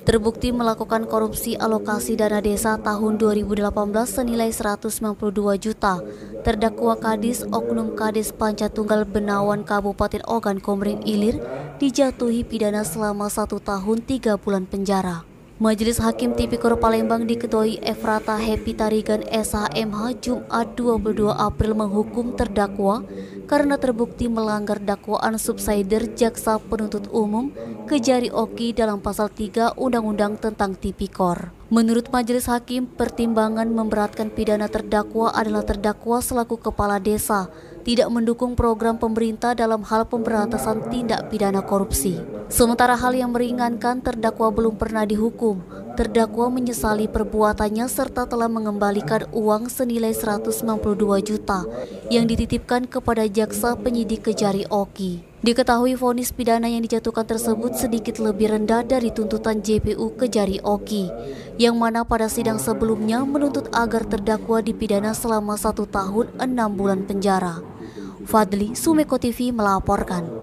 terbukti melakukan korupsi alokasi dana desa tahun 2018 senilai 192 juta. Terdakwa Kadis Oknum Kades Pancatunggal Benawan Kabupaten Ogan Komering Ilir dijatuhi pidana selama 1 tahun 3 bulan penjara. Majelis Hakim Tipikor Palembang diketuai Efrata Happy Tarigan SHMH Jumat 22 April menghukum terdakwa karena terbukti melanggar dakwaan subsider Jaksa Penuntut Umum Kejari Oki dalam pasal 3 Undang-Undang tentang Tipikor. Menurut Majelis Hakim, pertimbangan memberatkan pidana terdakwa adalah terdakwa selaku kepala desa tidak mendukung program pemerintah dalam hal pemberantasan tindak pidana korupsi. Sementara hal yang meringankan, terdakwa belum pernah dihukum. Terdakwa menyesali perbuatannya serta telah mengembalikan uang senilai 192 juta yang dititipkan kepada jaksa penyidik Kejari Oki. Diketahui vonis pidana yang dijatuhkan tersebut sedikit lebih rendah dari tuntutan JPU Kejari Oki, yang mana pada sidang sebelumnya menuntut agar terdakwa dipidana selama 1 tahun 6 bulan penjara. Fadli, Sumeko TV melaporkan.